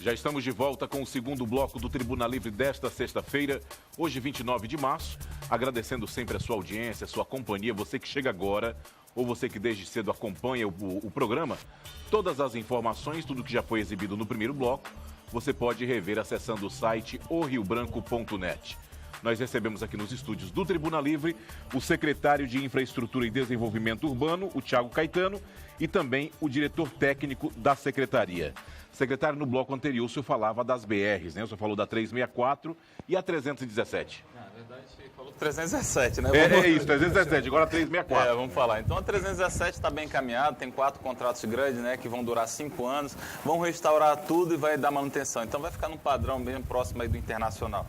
Já estamos de volta com o segundo bloco do Tribuna Livre desta sexta-feira, hoje 29 de março. Agradecendo sempre a sua audiência, a sua companhia, você que chega agora ou você que desde cedo acompanha o programa. Todas as informações, tudo que já foi exibido no primeiro bloco, você pode rever acessando o site oriobranco.net. Nós recebemos aqui nos estúdios do Tribuna Livre o secretário de Infraestrutura e Desenvolvimento Urbano, o Thiago Caetano, e também o diretor técnico da secretaria. Secretário, no bloco anterior o senhor falava das BRs, né? O senhor falou da 364 e a 317. Na verdade, falou 317, né? É isso, 317, agora 364. Vamos falar. Então, a 317 está bem encaminhada, tem 4 contratos grandes, né, que vão durar 5 anos, vão restaurar tudo e vai dar manutenção. Então, vai ficar num padrão bem próximo aí do internacional.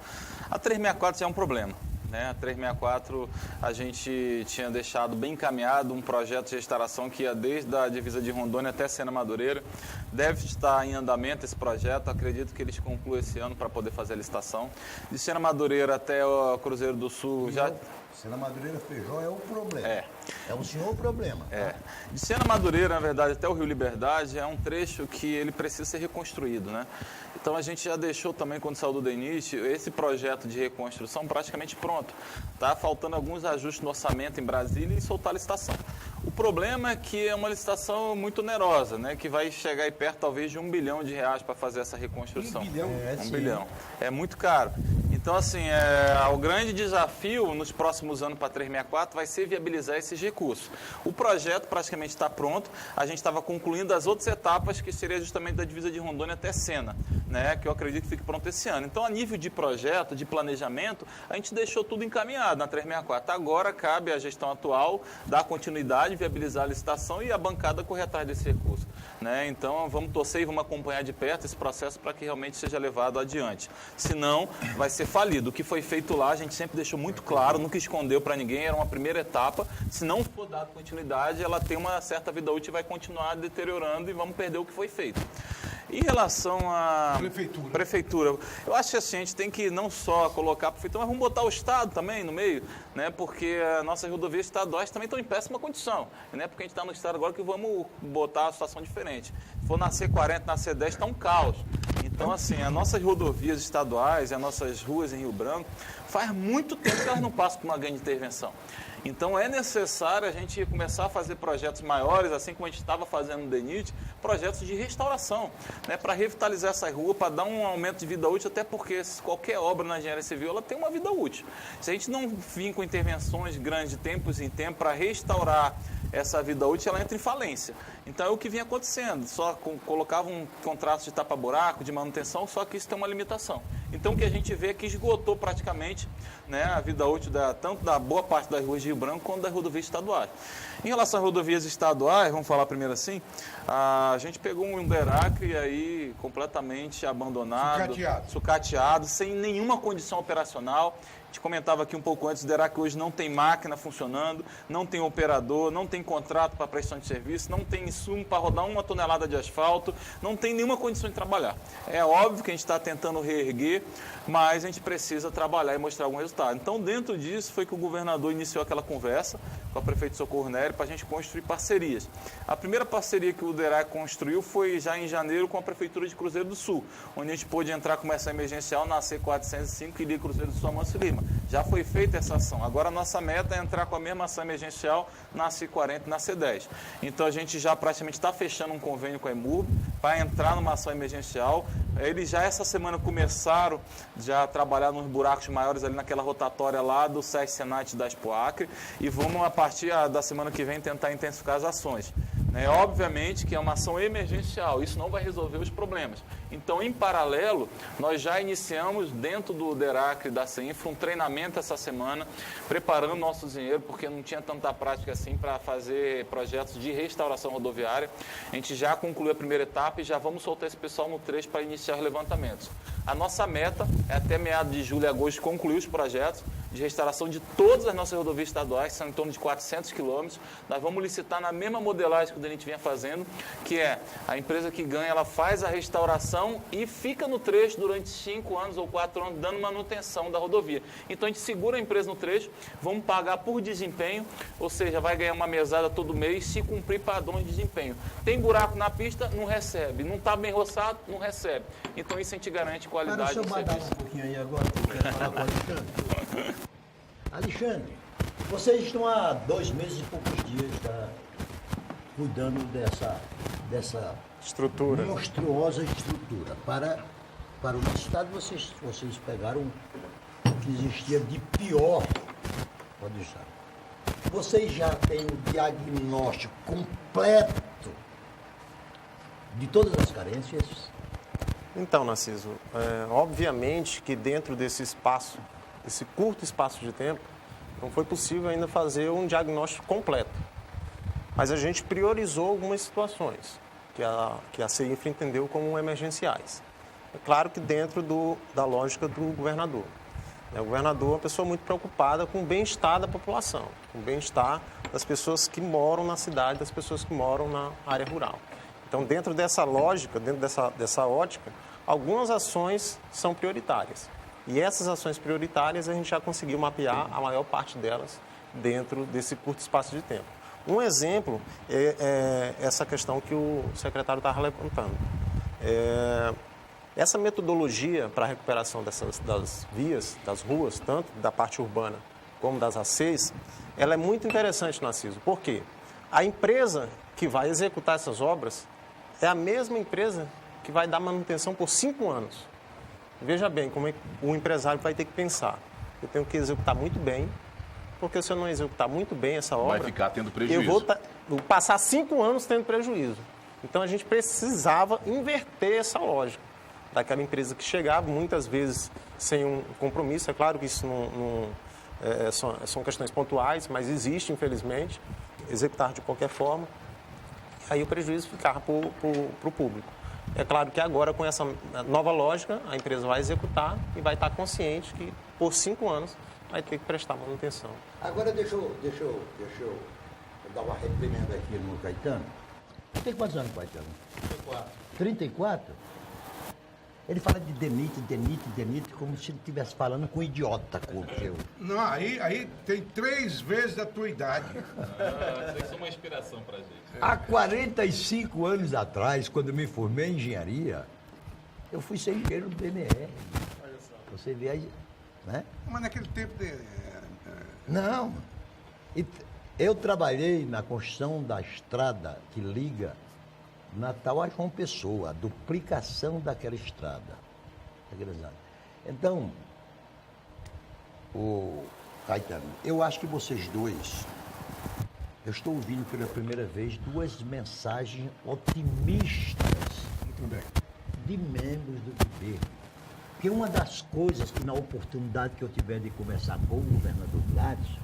A 364 já é um problema. A 364 a gente tinha deixado bem encaminhado um projeto de restauração que ia desde a divisa de Rondônia até Sena Madureira. Deve estar em andamento esse projeto, acredito que eles concluam esse ano para poder fazer a licitação. De Sena Madureira até o Cruzeiro do Sul já... Sena Madureira Feijó é o problema. É o senhor problema. De Sena Madureira, na verdade, até o Rio Liberdade, é um trecho que ele precisa ser reconstruído, né? Então a gente já deixou também, quando saiu do DENIT, esse projeto de reconstrução praticamente pronto. Tá faltando alguns ajustes no orçamento em Brasília e soltar a licitação. O problema é que é uma licitação muito onerosa, né? Que vai chegar aí perto talvez de R$1 bilhão para fazer essa reconstrução. 1 bilhão? Um bilhão. É muito caro. Então, assim, o grande desafio nos próximos anos para a 364 vai ser viabilizar esses recursos. O projeto praticamente está pronto, a gente estava concluindo as outras etapas, que seria justamente da divisa de Rondônia até Sena, né, que eu acredito que fique pronto esse ano. Então, a nível de projeto, de planejamento, a gente deixou tudo encaminhado na 364. Agora cabe à gestão atual dar continuidade, viabilizar a licitação e a bancada correr atrás desse recurso. Né? Então, vamos torcer e vamos acompanhar de perto esse processo para que realmente seja levado adiante. Senão, vai ser falido. O que foi feito lá, a gente sempre deixou muito claro, nunca escondeu para ninguém, era uma primeira etapa. Se não for dado continuidade, ela tem uma certa vida útil e vai continuar deteriorando e vamos perder o que foi feito. Em relação à prefeitura, eu acho que assim, a gente tem que não só colocar a prefeitura, mas vamos botar o Estado também no meio, né? Porque as nossas rodovias estaduais também estão em péssima condição. Não é porque a gente está no Estado agora que vamos botar a situação diferente. Se for na C40, na C10, está um caos. Então, assim, as nossas rodovias estaduais e as nossas ruas em Rio Branco, faz muito tempo que elas não passam por uma grande intervenção. Então, é necessário a gente começar a fazer projetos maiores, assim como a gente estava fazendo no DENIT, projetos de restauração, né, para revitalizar essa rua, para dar um aumento de vida útil, até porque qualquer obra na engenharia civil ela tem uma vida útil. Se a gente não vir com intervenções grandes de tempos em tempo para restaurar essa vida útil, ela entra em falência. Então, é o que vinha acontecendo. Só colocava um contrato de tapa-buraco, de manutenção, só que isso tem uma limitação. Então, o que a gente vê é que esgotou praticamente, né, a vida útil tanto da boa parte das ruas de Rio Branco quanto das rodovias estaduais. Em relação às rodovias estaduais, vamos falar primeiro assim, a gente pegou um Deracre aí completamente abandonado, sucateado, sem nenhuma condição operacional. A gente comentava aqui um pouco antes, o Deracre hoje não tem máquina funcionando, não tem operador, não tem contrato para prestação de serviço, não tem insumo para rodar 1 tonelada de asfalto, não tem nenhuma condição de trabalhar. É óbvio que a gente está tentando reerguer, mas a gente precisa trabalhar e mostrar algum resultado. Então, dentro disso, foi que o governador iniciou aquela conversa com a prefeita Socorro Nery para a gente construir parcerias. A primeira parceria que o Deracre construiu foi já em janeiro com a Prefeitura de Cruzeiro do Sul, onde a gente pôde entrar com uma ação emergencial na C405 que liga Cruzeiro do Sul a Manso Lima. Já foi feita essa ação. Agora a nossa meta é entrar com a mesma ação emergencial na C40 e na C10. Então a gente já praticamente está fechando um convênio com a EMURB para entrar numa ação emergencial. Eles já essa semana começaram já a trabalhar nos buracos maiores ali naquela rotatória lá do SES Senat da Expo Acre e vamos a partir da semana que vem tentar intensificar as ações. Obviamente que é uma ação emergencial, isso não vai resolver os problemas. Então, em paralelo, nós já iniciamos dentro do Deracre e da CEINFRA um treinamento essa semana, preparando nosso dinheiro, porque não tinha tanta prática assim para fazer projetos de restauração rodoviária. A gente já concluiu a primeira etapa e já vamos soltar esse pessoal no trecho para iniciar os levantamentos. A nossa meta é até meados de julho e agosto concluir os projetos de restauração de todas as nossas rodovias estaduais, que são em torno de 400 quilômetros. Nós vamos licitar na mesma modelagem que o DENIT vinha fazendo, que é a empresa que ganha, ela faz a restauração e fica no trecho durante 5 anos ou 4 anos, dando manutenção da rodovia. Então, a gente segura a empresa no trecho, vamos pagar por desempenho, ou seja, vai ganhar uma mesada todo mês se cumprir padrões de desempenho. Tem buraco na pista, não recebe. Não está bem roçado, não recebe. Então, isso a gente garante qualidade de serviço. Deixa eu um pouquinho aí agora, que eu quero falar com o Alexandre. Alexandre, vocês estão há 2 meses e poucos dias cuidando dessa estrutura, monstruosa estrutura. Para o nosso estado, vocês pegaram o que existia de pior para o estado. Vocês já têm um diagnóstico completo de todas as carências? Então, Narciso, obviamente que dentro desse espaço, esse curto espaço de tempo, não foi possível ainda fazer um diagnóstico completo. Mas a gente priorizou algumas situações que a CEINFRA entendeu como emergenciais. É claro que dentro da lógica do governador. O governador é uma pessoa muito preocupada com o bem-estar da população, com o bem-estar das pessoas que moram na cidade, das pessoas que moram na área rural. Então, dentro dessa lógica, dentro dessa ótica, algumas ações são prioritárias. E essas ações prioritárias a gente já conseguiu mapear a maior parte delas dentro desse curto espaço de tempo. Um exemplo é essa questão que o secretário estava levantando. Essa metodologia para a recuperação das vias, das ruas, tanto da parte urbana como das ACs, ela é muito interessante, Narciso. Por quê? A empresa que vai executar essas obras é a mesma empresa que vai dar manutenção por 5 anos. Veja bem como o empresário vai ter que pensar. Eu tenho que executar muito bem, porque se eu não executar muito bem essa obra... Vai ficar tendo prejuízo. Eu vou passar 5 anos tendo prejuízo. Então, a gente precisava inverter essa lógica daquela empresa que chegava, muitas vezes, sem um compromisso. É claro que isso são questões pontuais, mas existe, infelizmente, executar de qualquer forma. Aí o prejuízo ficava para o público. É claro que agora, com essa nova lógica, a empresa vai executar e vai estar consciente que, por 5 anos, vai ter que prestar manutenção. Agora, deixa eu dar uma reprimenda aqui no Caetano. Tem quantos anos, Caetano? 34. 34? Ele fala de DENIT, como se ele estivesse falando com um idiota. Não, aí tem 3 vezes a tua idade. Isso é uma inspiração pra gente. Há 45 anos atrás, quando eu me formei em engenharia, eu fui ser engenheiro do DNR. Você vê aí, né? Mas naquele tempo... Não. Eu trabalhei na construção da estrada que liga Natal a João Pessoa, a duplicação daquela estrada. Então, o Caetano, eu acho que vocês dois, eu estou ouvindo pela primeira vez 2 mensagens otimistas de membros do governo. Porque uma das coisas que, na oportunidade que eu tiver de conversar com o governador Gladys,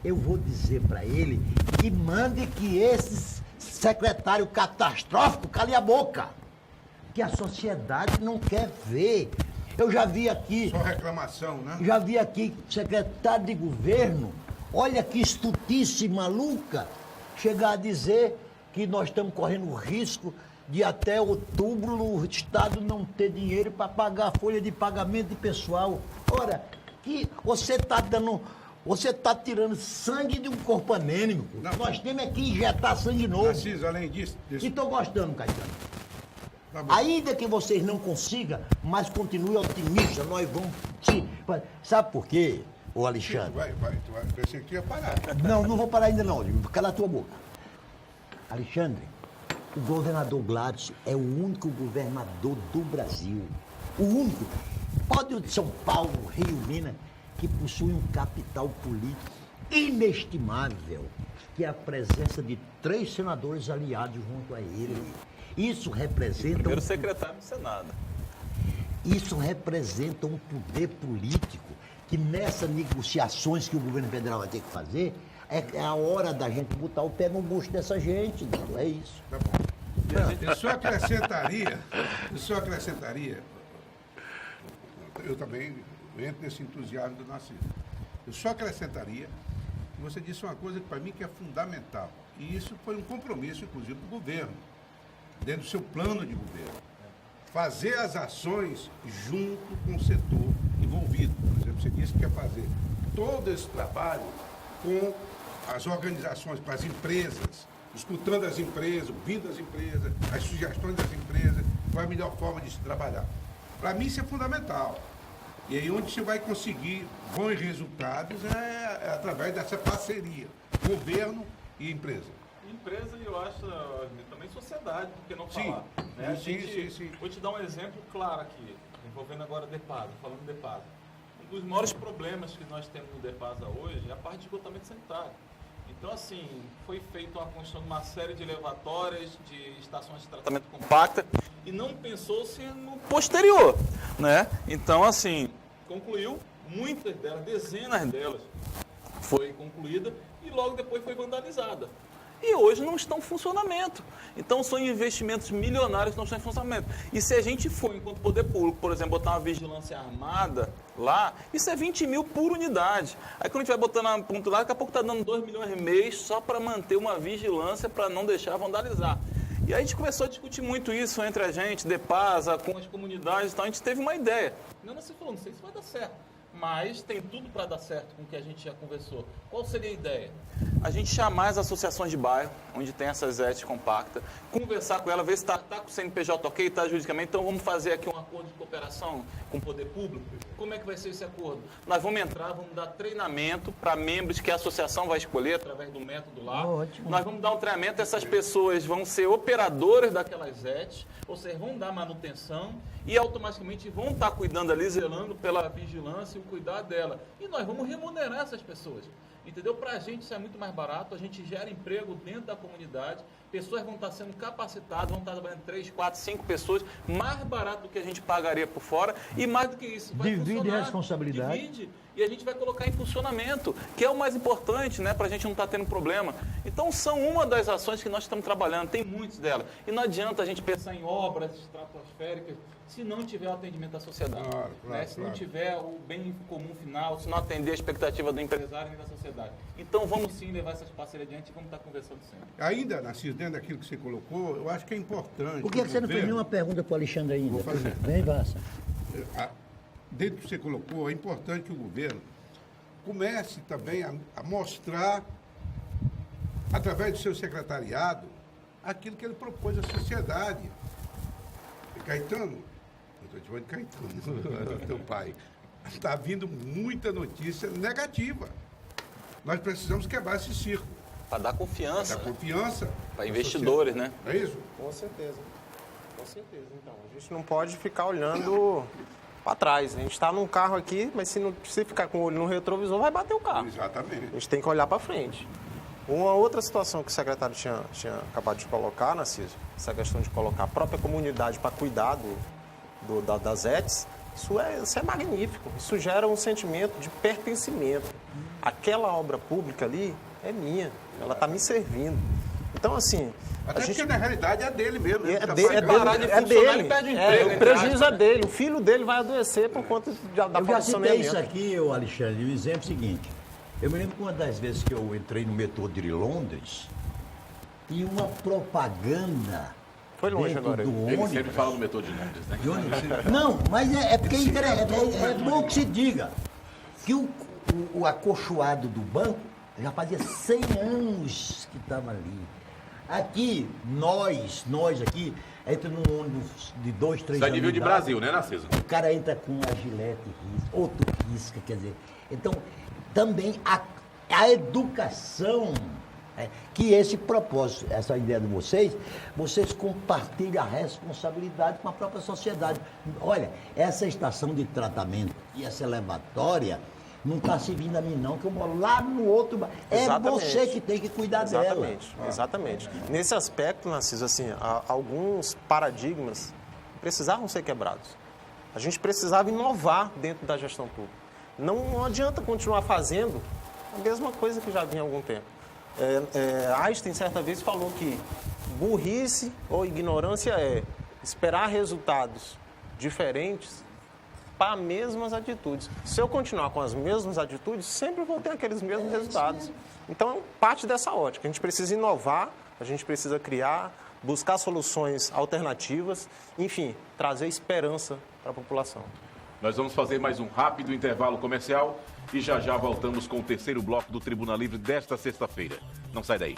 eu vou dizer para ele que mande que esses secretário catastrófico cale a boca, que a sociedade não quer ver. Eu já vi aqui... Só reclamação, né? Já vi aqui secretário de governo, olha que estutice maluca, chegar a dizer que nós estamos correndo risco de até outubro o Estado não ter dinheiro para pagar a folha de pagamento de pessoal. Ora, que você está dando... Você está tirando sangue de um corpo anêmico. Não. Nós temos que injetar sangue novo. Narciso, além disso... E estou gostando, Caetano. Tá ainda que vocês não consigam, mas continue otimista. Nós vamos... Sabe por quê, ô Alexandre? Tu vai. Pensei que ia parar. Não vou parar ainda não. Cala a tua boca. Alexandre, o governador Gladys é o único governador do Brasil. O único. Pode o de São Paulo, Rio, Minas... que possui um capital político inestimável, que é a presença de 3 senadores aliados junto a ele. Isso representa... Primeiro secretário do Senado. Isso representa um poder político que nessas negociações que o governo federal vai ter que fazer, é a hora da gente botar o pé no bucho dessa gente, não é isso. Tá bom. Eu só acrescentaria, eu também entro nesse entusiasmo do Narciso. Eu só acrescentaria que você disse uma coisa que para mim que é fundamental. E isso foi um compromisso, inclusive, do governo, dentro do seu plano de governo. Fazer as ações junto com o setor envolvido. Por exemplo, você disse que quer fazer todo esse trabalho com as organizações, com as empresas, escutando as empresas, ouvindo as empresas, as sugestões das empresas, qual é a melhor forma de se trabalhar. Para mim isso é fundamental. E aí onde você vai conseguir bons resultados é através dessa parceria, governo e empresa. Empresa e eu acho também sociedade, por que não falar? Né? Sim. Vou te dar um exemplo claro aqui, envolvendo agora a DEPASA, falando de DEPASA. Um dos maiores problemas que nós temos no DEPASA hoje é a parte de esgotamento sanitário. Então, assim, foi feita a construção de uma série de elevatórias, de estações de tratamento compacta, e não pensou-se no posterior, né? Então, assim, concluiu, muitas delas, dezenas delas, foi concluída e logo depois foi vandalizada. E hoje não estão em funcionamento. Então, são investimentos milionários que não estão em funcionamento. E se a gente for, enquanto poder público, por exemplo, botar uma vigilância armada lá, isso é 20 mil por unidade. Aí, quando a gente vai botando na ponta lá, daqui a pouco está dando 2 milhões e meio só para manter uma vigilância, para não deixar vandalizar. E aí a gente começou a discutir muito isso entre a gente, DEPASA, com as comunidades e tal. A gente teve uma ideia. Não sei se vai dar certo. Mas tem tudo para dar certo com o que a gente já conversou. Qual seria a ideia? A gente chamar as associações de bairro, onde tem essas ETs compactas, conversar com ela, ver se está com o CNPJ ok, está juridicamente, então vamos fazer aqui um acordo de cooperação com o poder público. Como é que vai ser esse acordo? Nós vamos entrar, vamos dar treinamento para membros que a associação vai escolher através do método lá. Ótimo. Nós vamos dar um treinamento, essas pessoas vão ser operadoras daquelas ETs, ou seja, vão dar manutenção e automaticamente vão estar cuidando ali, zelando pela vigilância e o cuidado dela. E nós vamos remunerar essas pessoas. Entendeu? Para a gente isso é muito mais barato, a gente gera emprego dentro da comunidade, pessoas vão estar sendo capacitadas, vão estar trabalhando 3, 4, 5 pessoas, mais barato do que a gente pagaria por fora e mais do que isso. Vai divide a responsabilidade. Divide e a gente vai colocar em funcionamento, que é o mais importante, né, para a gente não estar tendo problema. Então são uma das ações que nós estamos trabalhando, tem muitas delas. E não adianta a gente pensar em obras estratosféricas se não tiver o atendimento à sociedade. Né? Se não tiver o bem comum final, se não atender a expectativa do empresário e da sociedade. Então vamos sim levar essas parcerias adiante e vamos estar conversando sempre. Ainda, Narciso, dentro daquilo que você colocou, eu acho que é importante. Por que você não fez nenhuma pergunta para o Alexandre ainda? Vou fazer. Vem, Vassa. Dentro do que você colocou, é importante que o governo comece também a mostrar, através do seu secretariado, aquilo que ele propôs à sociedade. E Caetano, eu estou te chamando de Caetano, teu pai, está vindo muita notícia negativa. Nós precisamos quebrar esse círculo. Para dar confiança. Dar confiança. Para investidores, né? É isso? Com certeza. Com certeza. Então, a gente não pode ficar olhando para trás. A gente está num carro aqui, mas se ficar com o olho no retrovisor, vai bater o carro. Exatamente. A gente tem que olhar para frente. Uma outra situação que o secretário tinha acabado de colocar, Narciso, essa questão de colocar a própria comunidade para cuidar das ETs, isso é magnífico. Isso gera um sentimento de pertencimento. Aquela obra pública ali é minha, ela está me servindo. Então, assim... Até porque, na realidade, é dele mesmo. É Ele dele, parar de funcionar, ele perde o emprego, o prejuízo é dele. O filho dele vai adoecer por conta da Eu já falta de citei saneamento. isso aqui, ô Alexandre, o exemplo seguinte. Eu me lembro que uma das vezes que eu entrei no metrô de Londres, tinha uma propaganda Foi longe dentro agora. do Ele ônibus. sempre fala no metrô de Londres, né? De ônibus. Não, mas é porque é bom que se diga que o acolchoado do banco já fazia 100 anos que estava ali. Aqui, nós aqui, entra num ônibus de 2, 3 Isso é anos. nível de idade, Brasil, né, Narciso? o cara entra com a gilete, outro risca, quer dizer. Então, também a educação, que esse propósito, essa ideia de vocês compartilham a responsabilidade com a própria sociedade. Olha, essa estação de tratamento e essa elevatória não está servindo a mim não, que eu moro lá no outro bairro. É Exatamente. você que tem que cuidar dela. Exatamente. Nesse aspecto, Narciso, assim, alguns paradigmas precisavam ser quebrados. A gente precisava inovar dentro da gestão pública. Não adianta continuar fazendo a mesma coisa que já vinha há algum tempo. Einstein, certa vez, falou que burrice ou ignorância é esperar resultados diferentes para as mesmas atitudes. Se eu continuar com as mesmas atitudes, sempre vou ter aqueles mesmos resultados. Então, parte dessa ótica. A gente precisa inovar, a gente precisa criar, buscar soluções alternativas, enfim, trazer esperança para a população. Nós vamos fazer mais um rápido intervalo comercial e já voltamos com o terceiro bloco do Tribuna Livre desta sexta-feira. Não sai daí.